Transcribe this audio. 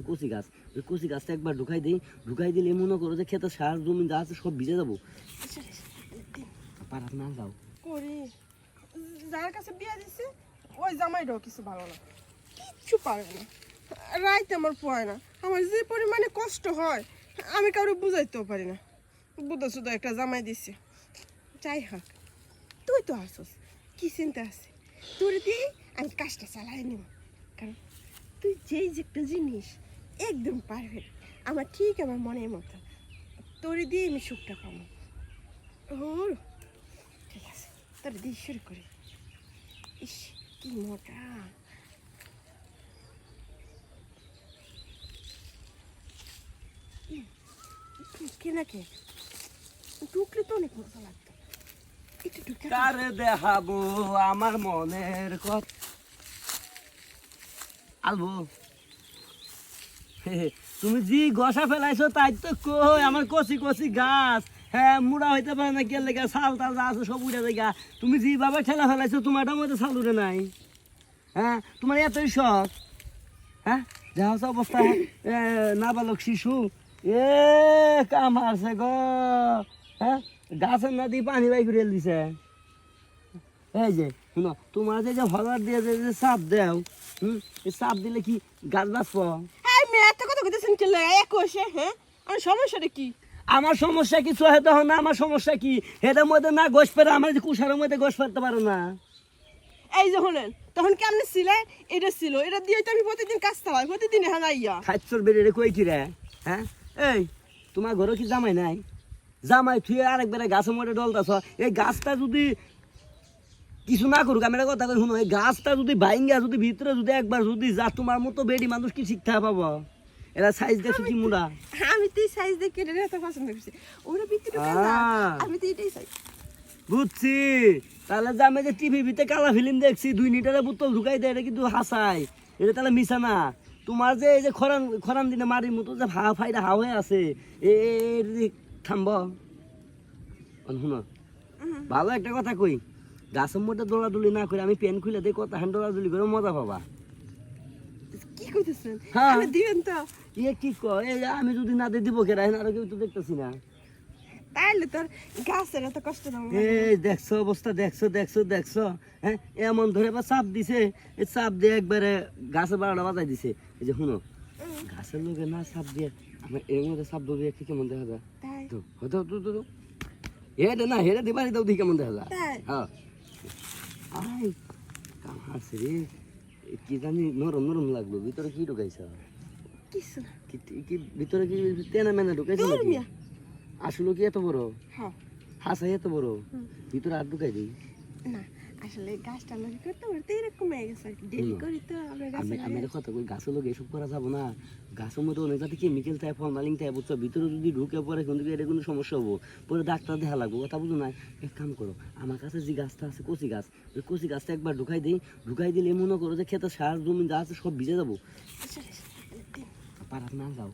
কচি গাছ, ওই কচি গাছটা একবার ঢুকাই দিলে মনে করো যে ক্ষেতের সার জমি যা আছে সব ভিজে যাবো। পারাত না যাও করি যার কাছে বিয়ে দিছে ওই জামাইটাও কিছু ভালো না, কিচ্ছু পারে না, রাইতে আমার পোয়ায় না। আমার যে পরিমাণে কষ্ট হয় আমি কারো বুঝাইতেও পারি না। বুধা শুধু একটা জামাই দিছে। যাই হোক, তুই তো আসস, কি চিন্তা আছে? তোর দিয়ে আমি কাজটা চালাই নিব, কারণ তুই যেই যে একটা জিনিস একদম পারফেক্ট, আমার ঠিক আমার মনের মতো। তোর দিয়ে আমি সুখটা পাবো। ও ঠিক আছে, তোর দিয়ে শুরু করি। ইস কি মোটা! কে না কে ঢুকলে তো অনেক মজা লাগতো। একটু ঢুকে কারে দেখাবো আমার মনের কথা। আলবো তুমি জি গসা ফেলাইছো তাই তো কই আমার কচি কচি গাছ, হ্যাঁ মুড়া হইতে পারে না কে লেগে ছাল টাল যা আছে সব উড়ে দেখা। তুমি জি ভাবে ঠেলা ফেলাইছো তোমারটার মধ্যে ছাল উড়ে নাই। হ্যাঁ তোমার এতই শখ, হ্যাঁ দেখা হচ্ছে অবস্থা নাবালক শিশু এ কাম আছে গো। হ্যাঁ গাছের না দিয়ে পানি বাই করে দিছে। এই যে শুনো তোমার যে হলার দিয়ে যে চাপ দেও, এই চাপ দিলে কি গাছ বাঁচবো? এই মেয়ে এত কথা কইতেছেন কি লাগে এক কইছে? হ্যাঁ আমার সমস্যাটা কি? আমার সমস্যা কিছু হয়তো না, আমার সমস্যা কি হেদের মধ্যে না গোস পেরে আমার যে কুষারের মধ্যে গোস ফেলতে পারো না। এই যে হলেন তখন কেমনে ছিলে? এটা ছিল, এটা দিয়ে তো আমি প্রতিদিন কাজ চালাই, প্রতিদিন হানাইয়া খাচ্ছর বেড়ে কই কি রে? হ্যাঁ এই তোমার ঘরে কি জামাই নাই? জামাই থুয়ে আরেকবারে গাছের মধ্যে ডলতাছ। এই গাছটা যদি কিছু না করুক, আমি একটা কথা কই শুনো, এই গাছটা যদি ভাইঙ্গা যদি ভিতরে যদি একবার যদি যা তোমার মতো বেডি মানুষ কি শিক্ষা পাবো? এরা সাইজ দেখো কি মুড়া। আমি তো সাইজ দেখে এটা এত পছন্দ করছি, ওরা ভিতরে আমি তো এটাই চাই। বুঝছি, তাহলে যে আমি যে টিভিতে কালা ফিল্ম দেখছি 2 লিটারের বোতল ঢুকাই দেয়, এটা কিন্তু হাসাই, এটা তাহলে মিশা না। তোমার যে এই যে খরান দিনে মারির মতো যে ফাইটা হা হয়ে আছে থামব। শুনো ভালো একটা কথা কই, গাছের মধ্যে দৌড়াদৌড়ি না করে আমি পেন খুলে দিই, কথা হ্যান্ড দৌড়াদৌড়ি করে মজা পাবা। কি কইতেছেন? হ্যাঁ। আমি দিবেন তো? ইয়ে কি কয়, এই আমি যদি না দিই দিব কেরা, আর কেউ তো দেখতেছি না। তাইলে তোর গাছের এত কষ্ট দাও। এই দেখছো অবস্থা, দেখছো হ্যাঁ এমন ধরে বা চাপ দিছে, এই চাপ দিয়ে একবারে গাছের 12টা বাজাই দিছে। এই যে শুনো, গাছের লোকে না চাপ দিয়ে আমার এর মধ্যে চাপ দেবে একটু কেমন দেখা যায় তো? হয়তো তো হেডে না হেডে দিবারি দাও দিই কেমন দেখা যায়। হ্যাঁ আই কামাছে রে, কি জানি নরম নরম লাগলো। ভিতরে কি ঢুকাইছ? কিছু কি ভিতরে কি তেনা মেনা ঢুকাইছ নাকি? আসলে কি এত বড়? হ্যাঁ হাসাই এত বড়? ভিতরে আর ঢুকাই দিই না, আসলে গাছটা লগে করতে করতে এরকম হয়ে গেছে, ডেলি করি তো আমরা গাছ। আমি কথা কই, গাছের লোক এসব করা যাবো না। গাছের মধ্যে অনেক জাতি কেমিক্যাল থাকে, ফর্মালিন থাকে, বুঝছো? ভিতরে যদি ঢুকে পরে কিন্তু এটা কোনো সমস্যা হবো, পরে ডাক্তার দেখা লাগবো, কথা বুঝো না? এক কাম করো, আমার কাছে যে গাছটা আছে কচি গাছ, ওই কচি গাছটা একবার ঢুকাই দিলে মনে করো যে ক্ষেতের সার জমি যা আছে সব ভিজে যাবো। আচ্ছা, পারাত না যাও।